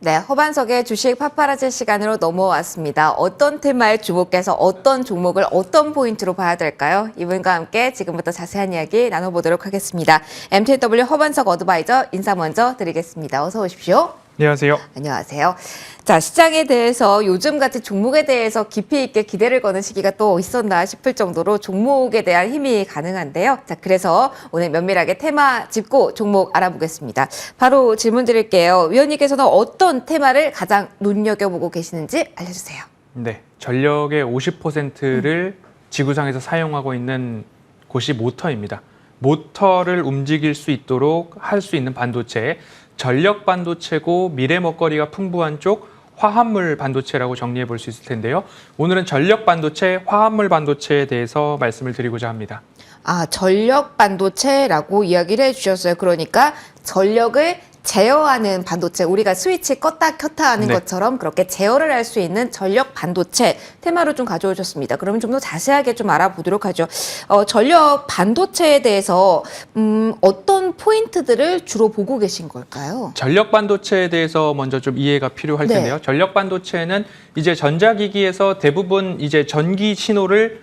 네, 허반석의 주식 파파라치 시간으로 넘어왔습니다. 어떤 테마에 주목해서 어떤 종목을 어떤 포인트로 봐야 될까요? 이분과 함께 지금부터 자세한 이야기 나눠보도록 하겠습니다. MTW 허반석 어드바이저 인사 먼저 드리겠습니다. 어서 오십시오. 안녕하세요. 안녕하세요. 자, 시장에 대해서 요즘 같은 종목에 대해서 깊이 있게 기대를 거는 시기가 또 있었나 싶을 정도로 종목에 대한 힘이 가능한데요. 자, 그래서 오늘 면밀하게 테마 짚고 종목 알아보겠습니다. 바로 질문 드릴게요. 위원님께서는 어떤 테마를 가장 눈여겨보고 계시는지 알려주세요. 네, 전력의 50%를 지구상에서 사용하고 있는 곳이 모터입니다. 모터를 움직일 수 있도록 할 수 있는 반도체, 전력 반도체고 미래 먹거리가 풍부한 쪽 화합물 반도체라고 정리해 볼 수 있을 텐데요. 오늘은 전력 반도체, 화합물 반도체에 대해서 말씀을 드리고자 합니다. 아, 전력 반도체라고 이야기를 해주셨어요. 그러니까 전력을 제어하는 반도체, 우리가 스위치 껐다 켰다 하는 네. 것처럼 그렇게 제어를 할 수 있는 전력 반도체 테마로 좀 가져오셨습니다. 그러면 좀 더 자세하게 좀 알아보도록 하죠. 전력 반도체에 대해서 어떤 포인트들을 주로 보고 계신 걸까요? 전력 반도체에 대해서 먼저 좀 이해가 필요할 네. 텐데요. 전력 반도체는 이제 전자기기에서 대부분 이제 전기 신호를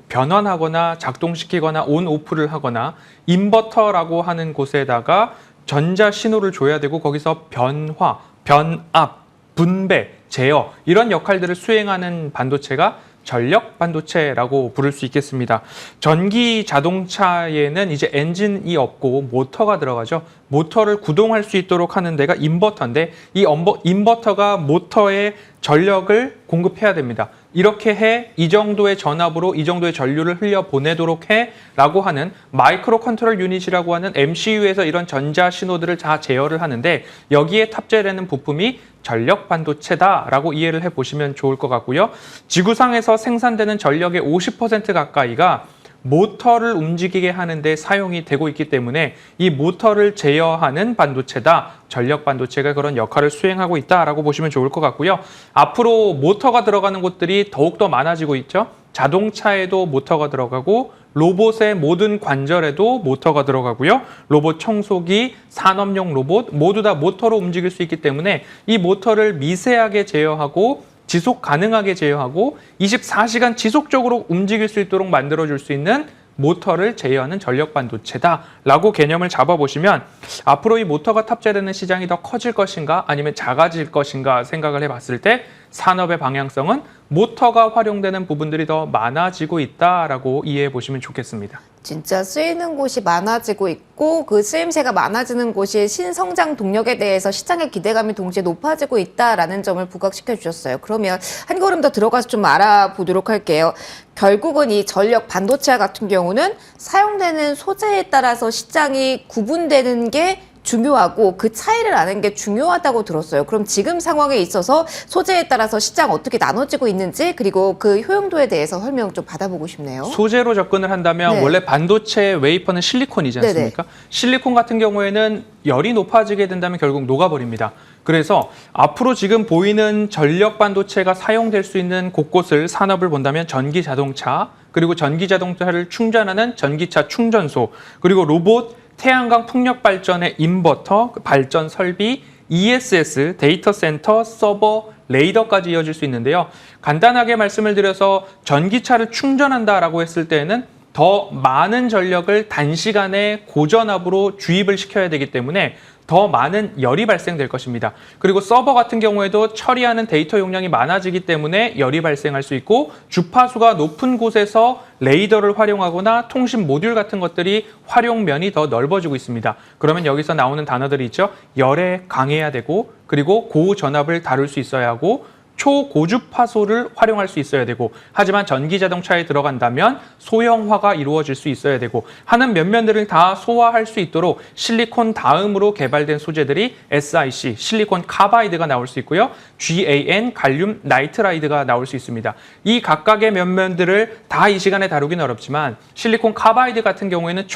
변환하거나 작동시키거나 온 오프를 하거나 인버터라고 하는 곳에다가 전자 신호를 줘야 되고 거기서 변화, 변압, 분배, 제어 이런 역할들을 수행하는 반도체가 전력 반도체라고 부를 수 있겠습니다. 전기 자동차에는 이제 엔진이 없고 모터가 들어가죠. 모터를 구동할 수 있도록 하는 데가 인버터인데 이 인버터가 모터에 전력을 공급해야 됩니다. 이렇게 해, 이 정도의 전압으로 이 정도의 전류를 흘려보내도록 해 라고 하는 마이크로 컨트롤 유닛이라고 하는 MCU에서 이런 전자 신호들을 다 제어를 하는데 여기에 탑재되는 부품이 전력 반도체다라고 이해를 해보시면 좋을 것 같고요. 지구상에서 생산되는 전력의 50% 가까이가 모터를 움직이게 하는데 사용이 되고 있기 때문에 이 모터를 제어하는 반도체다. 전력 반도체가 그런 역할을 수행하고 있다라고 보시면 좋을 것 같고요. 앞으로 모터가 들어가는 곳들이 더욱더 많아지고 있죠. 자동차에도 모터가 들어가고 로봇의 모든 관절에도 모터가 들어가고요. 로봇 청소기, 산업용 로봇 모두 다 모터로 움직일 수 있기 때문에 이 모터를 미세하게 제어하고 지속 가능하게 제어하고 24시간 지속적으로 움직일 수 있도록 만들어줄 수 있는 모터를 제어하는 전력 반도체다라고 개념을 잡아보시면 앞으로 이 모터가 탑재되는 시장이 더 커질 것인가 아니면 작아질 것인가 생각을 해봤을 때 산업의 방향성은 모터가 활용되는 부분들이 더 많아지고 있다라고 이해해 보시면 좋겠습니다. 진짜 쓰이는 곳이 많아지고 있고 그 쓰임새가 많아지는 곳이 신성장 동력에 대해서 시장의 기대감이 동시에 높아지고 있다라는 점을 부각시켜 주셨어요. 그러면 한 걸음 더 들어가서 좀 알아보도록 할게요. 결국은 이 전력 반도체 같은 경우는 사용되는 소재에 따라서 시장이 구분되는 게 중요하고 그 차이를 아는 게 중요하다고 들었어요. 그럼 지금 상황에 있어서 소재에 따라서 시장 어떻게 나눠지고 있는지 그리고 그 효용도에 대해서 설명 좀 받아보고 싶네요. 소재로 접근을 한다면 네. 원래 반도체 웨이퍼는 실리콘이지 않습니까? 네네. 실리콘 같은 경우에는 열이 높아지게 된다면 결국 녹아버립니다. 그래서 앞으로 지금 보이는 전력 반도체가 사용될 수 있는 곳곳을 산업을 본다면 전기 자동차, 그리고 전기 자동차를 충전하는 전기차 충전소, 그리고 로봇, 태양광 풍력 발전의 인버터, 발전 설비, ESS, 데이터 센터, 서버, 레이더까지 이어질 수 있는데요. 간단하게 말씀을 드려서 전기차를 충전한다라고 했을 때에는 더 많은 전력을 단시간에 고전압으로 주입을 시켜야 되기 때문에 더 많은 열이 발생될 것입니다. 그리고 서버 같은 경우에도 처리하는 데이터 용량이 많아지기 때문에 열이 발생할 수 있고 주파수가 높은 곳에서 레이더를 활용하거나 통신 모듈 같은 것들이 활용면이 더 넓어지고 있습니다. 그러면 여기서 나오는 단어들이 있죠. 열에 강해야 되고 그리고 고전압을 다룰 수 있어야 하고 초고주파소를 활용할 수 있어야 되고 하지만 전기자동차에 들어간다면 소형화가 이루어질 수 있어야 되고 하는 면면들을 다 소화할 수 있도록 실리콘 다음으로 개발된 소재들이 SiC, 실리콘 카바이드가 나올 수 있고요. GaN, 갈륨 나이트라이드가 나올 수 있습니다. 이 각각의 면면들을 다 이 시간에 다루기는 어렵지만 실리콘 카바이드 같은 경우에는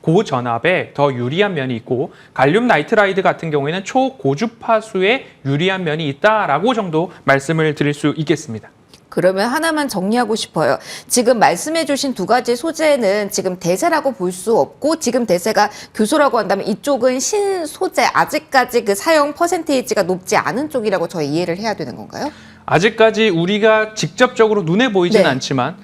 고전압에 더 유리한 면이 있고 갈륨 나이트라이드 같은 경우에는 초고주파수에 유리한 면이 있다라고 정도 말씀을 드릴 수 있겠습니다. 그러면 하나만 정리하고 싶어요. 지금 말씀해 주신 두 가지 소재는 지금 대세라고 볼 수 없고 지금 대세가 교소라고 한다면 이쪽은 신소재 아직까지 그 사용 퍼센테이지가 높지 않은 쪽이라고 저희 이해를 해야 되는 건가요? 아직까지 우리가 직접적으로 눈에 보이진 네. 않지만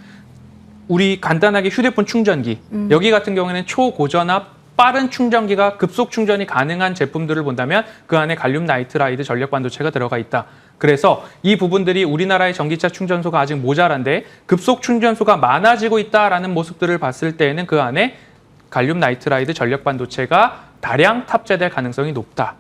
우리 간단하게 휴대폰 충전기 여기 같은 경우에는 초고전압 빠른 충전기가 급속 충전이 가능한 제품들을 본다면 그 안에 갈륨 나이트라이드 전력 반도체가 들어가 있다. 그래서 이 부분들이 우리나라의 전기차 충전소가 아직 모자란데 급속 충전소가 많아지고 있다라는 모습들을 봤을 때에는 그 안에 갈륨 나이트라이드 전력 반도체가 다량 탑재될 가능성이 높다.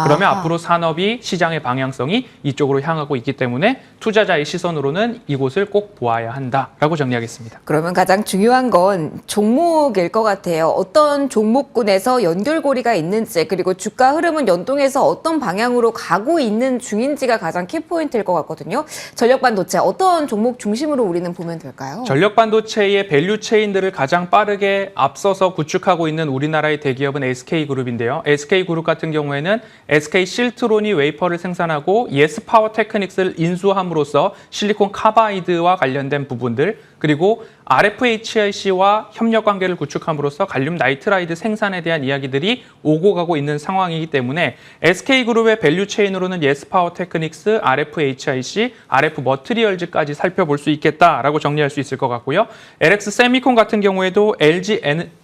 그러면 아하. 앞으로 산업이 시장의 방향성이 이쪽으로 향하고 있기 때문에 투자자의 시선으로는 이곳을 꼭 보아야 한다라고 정리하겠습니다. 그러면 가장 중요한 건 종목일 것 같아요. 어떤 종목군에서 연결고리가 있는지 그리고 주가 흐름은 연동해서 어떤 방향으로 가고 있는 중인지가 가장 키포인트일 것 같거든요. 전력반도체 어떤 종목 중심으로 우리는 보면 될까요? 전력 반도체의 밸류 체인들을 가장 빠르게 앞서서 구축하고 있는 우리나라의 대기업은 SK그룹인데요. SK그룹 같은 경우에는 SK 실트론이 웨이퍼를 생산하고 예스 파워 테크닉스를 인수함으로써 실리콘 카바이드와 관련된 부분들 그리고 RFHIC와 협력 관계를 구축함으로써 갈륨 나이트라이드 생산에 대한 이야기들이 오고 가고 있는 상황이기 때문에 SK그룹의 밸류 체인으로는 예스 파워 테크닉스, RFHIC, RF 머티리얼즈까지 살펴볼 수 있겠다라고 정리할 수 있을 것 같고요. LX 세미콘 같은 경우에도 LG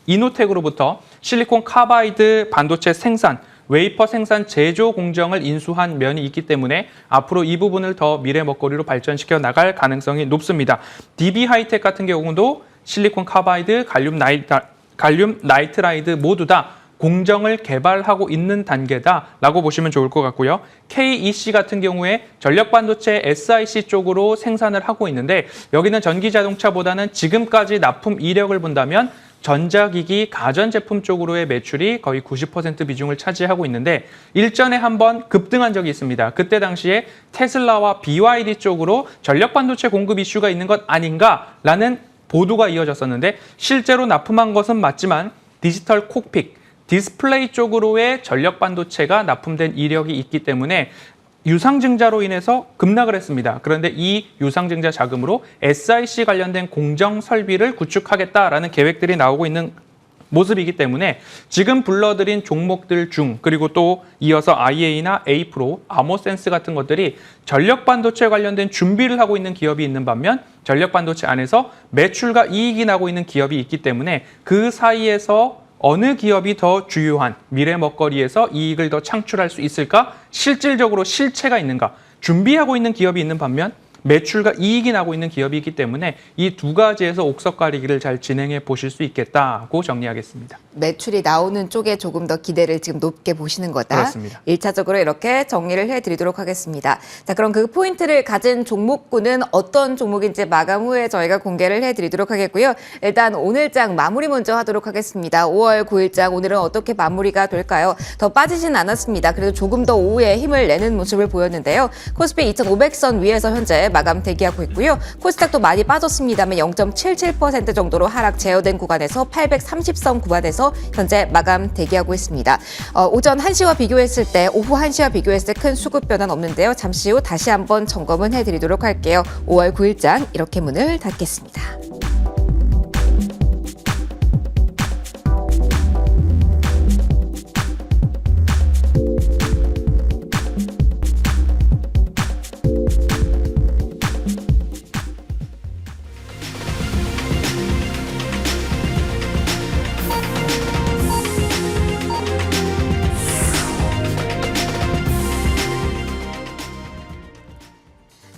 이노텍으로부터 실리콘 카바이드 반도체 생산 웨이퍼 생산 제조 공정을 인수한 면이 있기 때문에 앞으로 이 부분을 더 미래 먹거리로 발전시켜 나갈 가능성이 높습니다. DB 하이텍 같은 경우도 실리콘 카바이드, 갈륨 나이트라이드 모두 다 공정을 개발하고 있는 단계다라고 보시면 좋을 것 같고요. KEC 같은 경우에 전력 반도체 SiC 쪽으로 생산을 하고 있는데 여기는 전기 자동차보다는 지금까지 납품 이력을 본다면 전자기기, 가전제품 쪽으로의 매출이 거의 90% 비중을 차지하고 있는데 일전에 한번 급등한 적이 있습니다. 그때 당시에 테슬라와 BYD 쪽으로 전력반도체 공급 이슈가 있는 것 아닌가라는 보도가 이어졌었는데 실제로 납품한 것은 맞지만 디지털 콕핏, 디스플레이 쪽으로의 전력반도체가 납품된 이력이 있기 때문에 유상증자로 인해서 급락을 했습니다. 그런데 이 유상증자 자금으로 SiC 관련된 공정 설비를 구축하겠다라는 계획들이 나오고 있는 모습이기 때문에 지금 불러드린 종목들 중 그리고 또 이어서 IA나 A프로, 아모센스 같은 것들이 전력반도체 관련된 준비를 하고 있는 기업이 있는 반면 전력반도체 안에서 매출과 이익이 나고 있는 기업이 있기 때문에 그 사이에서 어느 기업이 더 주요한 미래 먹거리에서 이익을 더 창출할 수 있을까? 실질적으로 실체가 있는가? 준비하고 있는 기업이 있는 반면 매출과 이익이 나고 있는 기업이 있기 때문에 이 두 가지에서 옥석 가리기를 잘 진행해 보실 수 있겠다고 정리하겠습니다. 매출이 나오는 쪽에 조금 더 기대를 지금 높게 보시는 거다. 그렇습니다. 1차적으로 이렇게 정리를 해드리도록 하겠습니다. 자, 그럼 그 포인트를 가진 종목군은 어떤 종목인지 마감 후에 저희가 공개를 해드리도록 하겠고요. 일단 오늘장 마무리 먼저 하도록 하겠습니다. 5월 9일장 오늘은 어떻게 마무리가 될까요? 더 빠지진 않았습니다. 그래도 조금 더 오후에 힘을 내는 모습을 보였는데요. 코스피 2,500선 위에서 현재 마감 대기하고 있고요. 코스닥도 많이 빠졌습니다만 0.77% 정도로 하락 제어된 구간에서 830선 구간에서 현재 마감 대기하고 있습니다. 오전 1시와 비교했을 때 오후 1시와 비교했을 때 큰 수급 변화는 없는데요. 잠시 후 다시 한번 점검은 해드리도록 할게요. 5월 9일장 이렇게 문을 닫겠습니다.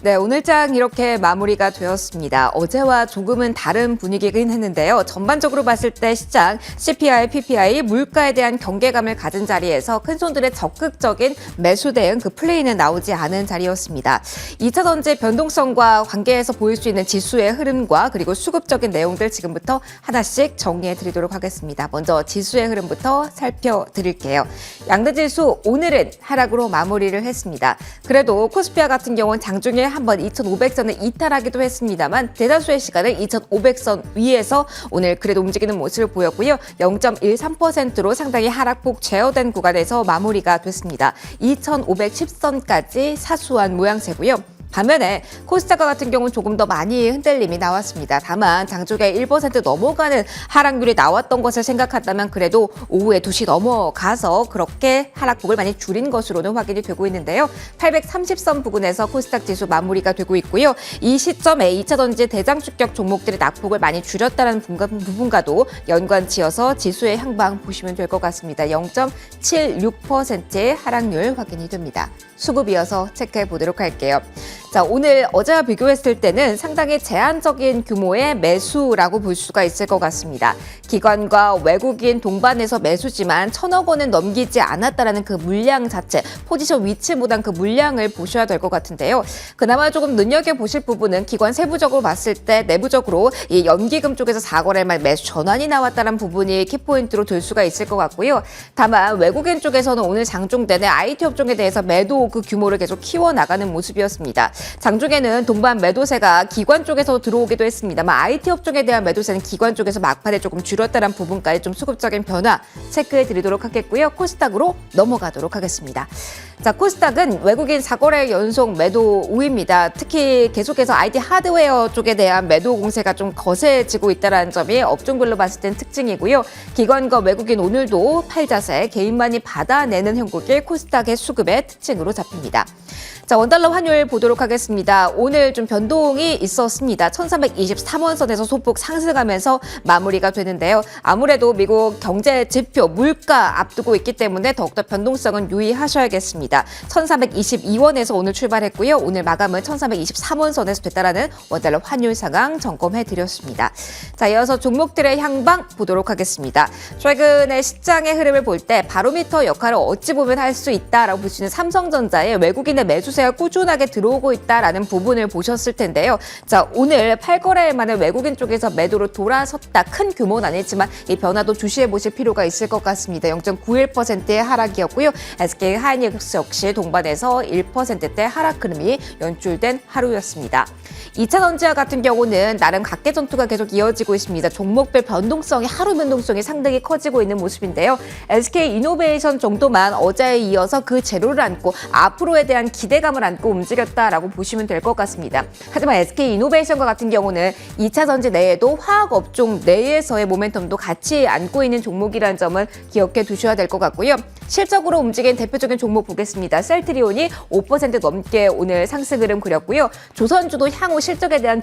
네, 오늘장 이렇게 마무리가 되었습니다. 어제와 조금은 다른 분위기긴 했는데요. 전반적으로 봤을 때 시장, CPI, PPI, 물가에 대한 경계감을 가진 자리에서 큰손들의 적극적인 매수 대응 그 플레이는 나오지 않은 자리였습니다. 2차 전지 변동성과 관계해서 보일 수 있는 지수의 흐름과 그리고 수급적인 내용들 지금부터 하나씩 정리해 드리도록 하겠습니다. 먼저 지수의 흐름부터 살펴드릴게요. 양대지수 오늘은 하락으로 마무리를 했습니다. 그래도 코스피와 같은 경우는 장중에 한번 2,500선을 이탈하기도 했습니다만 대다수의 시간을 2,500선 위에서 오늘 그래도 움직이는 모습을 보였고요. 0.13%로 상당히 하락폭 제어된 구간에서 마무리가 됐습니다. 2,510선까지 사수한 모양새고요. 반면에 코스닥과 같은 경우는 조금 더 많이 흔들림이 나왔습니다. 다만 장중에 1% 넘어가는 하락률이 나왔던 것을 생각한다면 그래도 오후에 2시 넘어가서 그렇게 하락폭을 많이 줄인 것으로는 확인이 되고 있는데요. 830선 부근에서 코스닥 지수 마무리가 되고 있고요. 이 시점에 2차 전지 대장 주격 종목들이 낙폭을 많이 줄였다는 부분과도 연관지어서 지수의 향방 보시면 될 것 같습니다. 0.76%의 하락률 확인이 됩니다. 수급 이어서 체크해 보도록 할게요. 자, 오늘 어제와 비교했을 때는 상당히 제한적인 규모의 매수라고 볼 수가 있을 것 같습니다. 기관과 외국인 동반해서 매수지만 1,000억 원은 넘기지 않았다라는 그 물량 자체, 포지션 위치보단 그 물량을 보셔야 될 것 같은데요. 그나마 조금 눈여겨보실 부분은 기관 세부적으로 봤을 때 내부적으로 이 연기금 쪽에서 4거래 말 매수 전환이 나왔다는 부분이 키포인트로 들 수가 있을 것 같고요. 다만 외국인 쪽에서는 오늘 장중 내내 IT 업종에 대해서 매도 그 규모를 계속 키워나가는 모습이었습니다. 장중에는 동반 매도세가 기관 쪽에서 들어오기도 했습니다만 IT 업종에 대한 매도세는 기관 쪽에서 막판에 조금 줄였다는 부분까지 좀 수급적인 변화 체크해 드리도록 하겠고요. 코스닥으로 넘어가도록 하겠습니다. 자, 코스닥은 외국인 4거래 연속 매도 우위입니다. 특히 계속해서 IT 하드웨어 쪽에 대한 매도 공세가 좀 거세지고 있다는 점이 업종별로 봤을 땐 특징이고요. 기관과 외국인 오늘도 팔자세, 개인만이 받아내는 형국이 코스닥의 수급의 특징으로 잡힙니다. 자, 원달러 환율 보도록 하겠습니다. 오늘 좀 변동이 있었습니다. 1323원 선에서 소폭 상승하면서 마무리가 되는데요. 아무래도 미국 경제 지표, 물가 앞두고 있기 때문에 더욱더 변동성은 유의하셔야겠습니다. 1322원에서 오늘 출발했고요. 오늘 마감은 1323원 선에서 됐다라는 원달러 환율 상황 점검해 드렸습니다. 자, 이어서 종목들의 향방 보도록 하겠습니다. 최근에 시장의 흐름을 볼 때 바로미터 역할을 어찌 보면 할 수 있다라고 볼 수 있는 삼성전자의 외국인의 매수세가 꾸준하게 들어오고 있다라는 부분을 보셨을 텐데요. 자, 오늘 8거래일 만에 외국인 쪽에서 매도로 돌아섰다. 큰 규모는 아니지만 이 변화도 주시해 보실 필요가 있을 것 같습니다. 0.91%의 하락이었고요. SK 하이닉스 역시 동반해서 1%대 하락 흐름이 연출된 하루였습니다. 2차 전지와 같은 경우는 나름 각계 전투가 계속 이어지고 있습니다. 종목별 변동성이 하루 변동성이 상당히 커지고 있는 모습인데요. SK 이노베이션 정도만 어제에 이어서 그 재료를 안고 앞으로에 대한 기대감을 안고 움직였다라고 보시면 될 것 같습니다. 하지만 SK 이노베이션과 같은 경우는 2차 전지 내에도 화학 업종 내에서의 모멘텀도 같이 안고 있는 종목이라는 점을 기억해 두셔야 될 것 같고요. 실적으로 움직인 대표적인 종목 보겠습니다. 셀트리온이 5% 넘게 오늘 상승 흐름 그렸고요. 조선주도 향후 실적에 대한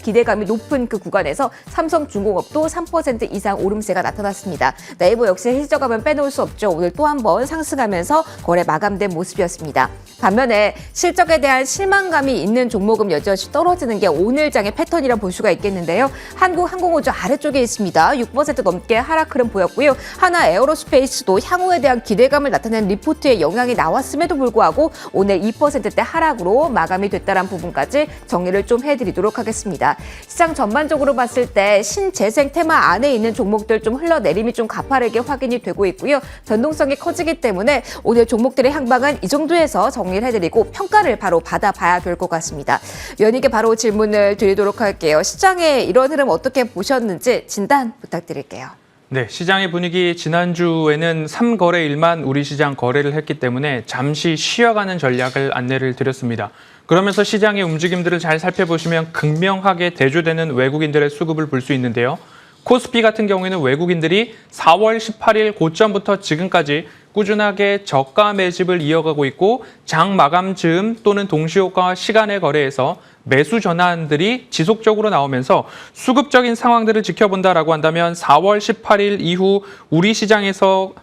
기대감이 높은 그 구간에서 삼성중공업도 3% 이상 오름세가 나타났습니다. 네이버 역시 실적감은 빼놓을 수 없죠. 오늘 또 한 번 상승하면서 거래 마감된 모습이었습니다. 반면에 실적에 대한 실망감이 있는 종목은 여전히 떨어지는 게 오늘 장의 패턴이라 볼 수가 있겠는데요. 한국항공우주 아래쪽에 있습니다. 6% 넘게 하락 흐름 보였고요. 하나 에어로스페이스도 향후에 대한 기대감을 나타낸 리포트에 영향이 나왔음에도 불구하고 오늘 2%대 하락으로 마감이 됐다는 부분까지 정리를 좀 해드리도록 하겠습니다. 시장 전반적으로 봤을 때 신재생 테마 안에 있는 종목들 좀 흘러내림이 좀 가파르게 확인이 되고 있고요. 변동성이 커지기 때문에 오늘 종목들의 향방은 이 정도에서 정리를 해드리고 평가를 바로 받아봐야 될 것 같습니다. 연익에 바로 질문을 드리도록 할게요. 시장의 이런 흐름 어떻게 보셨는지 진단 부탁드릴게요. 네, 시장의 분위기 지난주에는 3거래일만 우리 시장 거래를 했기 때문에 잠시 쉬어가는 전략을 안내를 드렸습니다. 그러면서 시장의 움직임들을 잘 살펴보시면 극명하게 대조되는 외국인들의 수급을 볼 수 있는데요. 코스피 같은 경우에는 외국인들이 4월 18일 고점부터 지금까지 꾸준하게 저가 매집을 이어가고 있고 장 마감 즈음 또는 동시효과 시간의 거래에서 매수 전환들이 지속적으로 나오면서 수급적인 상황들을 지켜본다라고 한다면 4월 18일 이후 우리 시장에서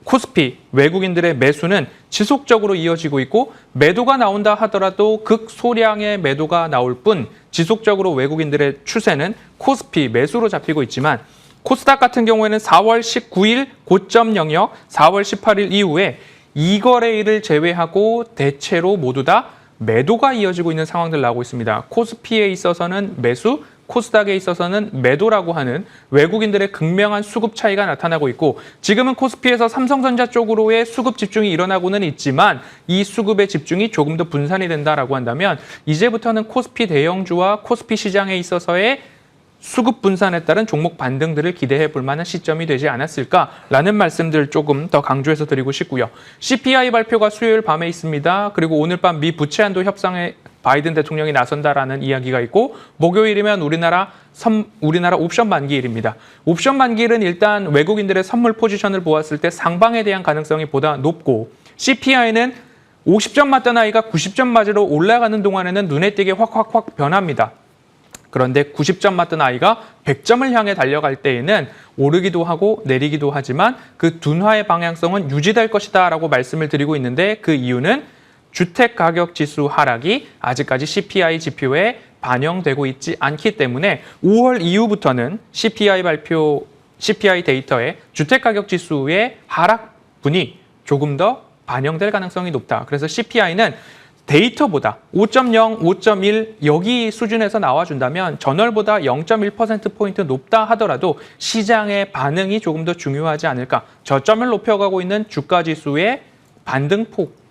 코스피 외국인들의 매수는 지속적으로 이어지고 있고 매도가 나온다 하더라도 극소량의 매도가 나올 뿐 지속적으로 외국인들의 추세는 코스피 매수로 잡히고 있지만 코스닥 같은 경우에는 4월 19일 고점 영역, 4월 18일 이후에 2거래일을 제외하고 대체로 모두 다 매도가 이어지고 있는 상황들 나오고 있습니다. 코스피에 있어서는 매수, 코스닥에 있어서는 매도라고 하는 외국인들의 극명한 수급 차이가 나타나고 있고 지금은 코스피에서 삼성전자 쪽으로의 수급 집중이 일어나고는 있지만 이 수급의 집중이 조금 더 분산이 된다라고 한다면 이제부터는 코스피 대형주와 코스피 시장에 있어서의 수급 분산에 따른 종목 반등들을 기대해 볼 만한 시점이 되지 않았을까라는 말씀들 조금 더 강조해서 드리고 싶고요. CPI 발표가 수요일 밤에 있습니다. 그리고 오늘 밤 미 부채 한도 협상에 바이든 대통령이 나선다라는 이야기가 있고 목요일이면 우리나라 옵션 만기일입니다. 옵션 만기일은 일단 외국인들의 선물 포지션을 보았을 때 상방에 대한 가능성이 보다 높고 CPI는 50점 맞던 아이가 90점 맞으러 올라가는 동안에는 눈에 띄게 확 변합니다. 그런데 90점 맞던 아이가 100점을 향해 달려갈 때에는 오르기도 하고 내리기도 하지만 그 둔화의 방향성은 유지될 것이다 라고 말씀을 드리고 있는데 그 이유는 주택가격지수 하락이 아직까지 CPI 지표에 반영되고 있지 않기 때문에 5월 이후부터는 CPI 데이터에 주택가격지수의 하락분이 조금 더 반영될 가능성이 높다. 그래서 CPI는 데이터보다 5.0, 5.1 여기 수준에서 나와준다면 전월보다 0.1%포인트 높다 하더라도 시장의 반응이 조금 더 중요하지 않을까. 저점을 높여가고 있는 주가지수의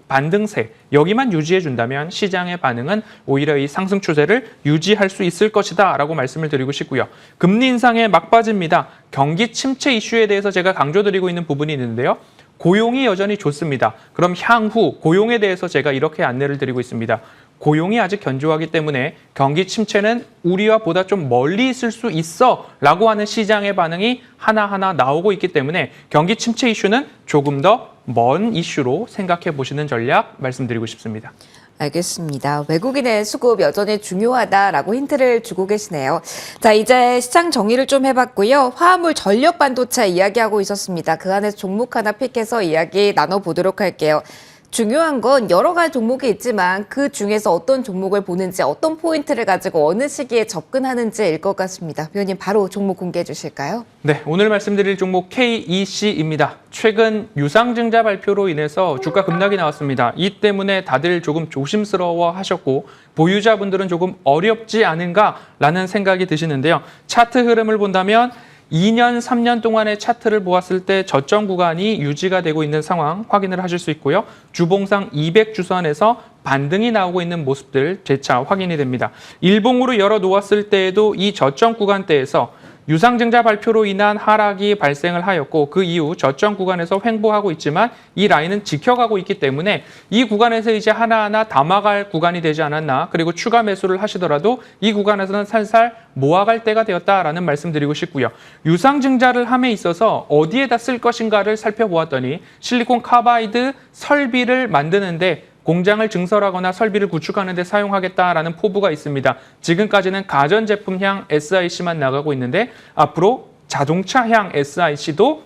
반등세 여기만 유지해준다면 시장의 반응은 오히려 이 상승 추세를 유지할 수 있을 것이다 라고 말씀을 드리고 싶고요. 금리 인상에 막바지입니다. 경기 침체 이슈에 대해서 제가 강조드리고 있는 부분이 있는데요. 고용이 여전히 좋습니다. 그럼 향후 고용에 대해서 제가 이렇게 안내를 드리고 있습니다. 고용이 아직 견조하기 때문에 경기 침체는 우리와 보다 좀 멀리 있을 수 있어 라고 하는 시장의 반응이 하나하나 나오고 있기 때문에 경기 침체 이슈는 조금 더 먼 이슈로 생각해 보시는 전략 말씀드리고 싶습니다. 알겠습니다. 외국인의 수급 여전히 중요하다라고 힌트를 주고 계시네요. 자, 이제 시장 정리를 좀 해봤고요. 화합물 전력 반도체 이야기하고 있었습니다. 그 안에서 종목 하나 픽해서 이야기 나눠보도록 할게요. 중요한 건 여러 가지 종목이 있지만 그 중에서 어떤 종목을 보는지 어떤 포인트를 가지고 어느 시기에 접근하는지일 것 같습니다. 위원님 바로 종목 공개해 주실까요? 네, 오늘 말씀드릴 종목 KEC입니다. 최근 유상증자 발표로 인해서 주가 급락이 나왔습니다. 이 때문에 다들 조금 조심스러워 하셨고 보유자분들은 조금 어렵지 않은가라는 생각이 드시는데요. 차트 흐름을 본다면 2년, 3년 동안의 차트를 보았을 때 저점 구간이 유지가 되고 있는 상황 확인을 하실 수 있고요. 주봉상 200주선에서 반등이 나오고 있는 모습들 재차 확인이 됩니다. 일봉으로 열어 놓았을 때에도 이 저점 구간대에서 유상증자 발표로 인한 하락이 발생을 하였고 그 이후 저점 구간에서 횡보하고 있지만 이 라인은 지켜가고 있기 때문에 이 구간에서 이제 하나하나 담아갈 구간이 되지 않았나 그리고 추가 매수를 하시더라도 이 구간에서는 살살 모아갈 때가 되었다라는 말씀드리고 싶고요. 유상증자를 함에 있어서 어디에다 쓸 것인가를 살펴보았더니 실리콘 카바이드 설비를 만드는데 공장을 증설하거나 설비를 구축하는 데 사용하겠다라는 포부가 있습니다. 지금까지는 가전제품향 SiC만 나가고 있는데 앞으로 자동차향 SiC도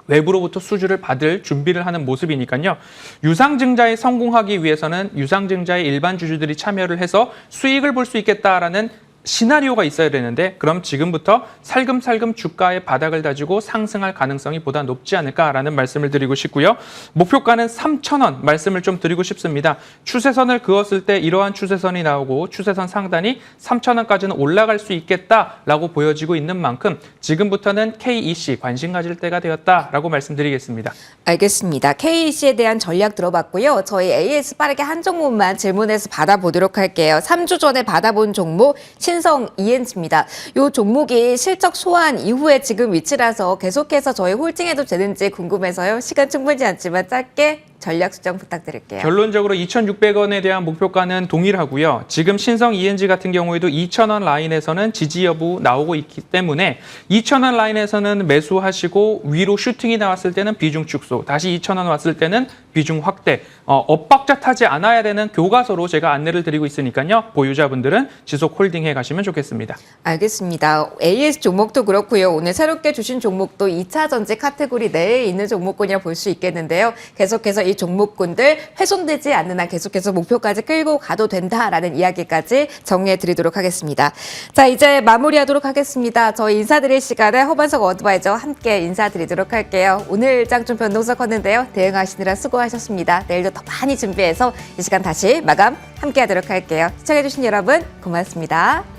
외부로부터 수주를 받을 준비를 하는 모습이니까요. 유상증자에 성공하기 위해서는 유상증자에 일반 주주들이 참여를 해서 수익을 볼 수 있겠다라는 시나리오가 있어야 되는데 그럼 지금부터 살금살금 주가의 바닥을 다지고 상승할 가능성이 보다 높지 않을까라는 말씀을 드리고 싶고요. 목표가는 3,000원 말씀을 좀 드리고 싶습니다. 추세선을 그었을 때 이러한 추세선이 나오고 추세선 상단이 3,000원까지는 올라갈 수 있겠다라고 보여지고 있는 만큼 지금부터는 KEC 관심 가질 때가 되었다라고 말씀드리겠습니다. 알겠습니다. KEC에 대한 전략 들어봤고요. 저희 AS 빠르게 한 종목만 질문해서 받아보도록 할게요. 3주 전에 받아본 종목 신성 ENG입니다. 이 종목이 실적 소환 이후에 지금 위치라서 계속해서 저희 홀딩해도 되는지 궁금해서요. 시간 충분치 않지만 짧게 전략 수정 부탁드릴게요. 결론적으로 2,600원에 대한 목표가는 동일하고요. 지금 신성 ENG 같은 경우에도 2,000원 라인에서는 지지 여부 나오고 있기 때문에 2,000원 라인에서는 매수하시고 위로 슈팅이 나왔을 때는 비중 축소, 다시 2,000원 왔을 때는 비중 확대, 엇박자 타지 않아야 되는 교과서로 제가 안내를 드리고 있으니까요. 보유자분들은 지속 홀딩해 가시면 좋겠습니다. 알겠습니다. AS 종목도 그렇고요. 오늘 새롭게 주신 종목도 2차 전지 카테고리 내에 있는 종목군이라 볼 수 있겠는데요. 계속해서 이 종목군들 훼손되지 않는 한 계속해서 목표까지 끌고 가도 된다라는 이야기까지 정리해 드리도록 하겠습니다. 자, 이제 마무리하도록 하겠습니다. 저희 인사드릴 시간에 허반석 어드바이저 함께 인사드리도록 할게요. 오늘 일정 좀 변동석었는데요. 대응하시느라 수고하셨습니다. 내일도 더 많이 준비해서 이 시간 다시 마감 함께 하도록 할게요. 시청해주신 여러분 고맙습니다.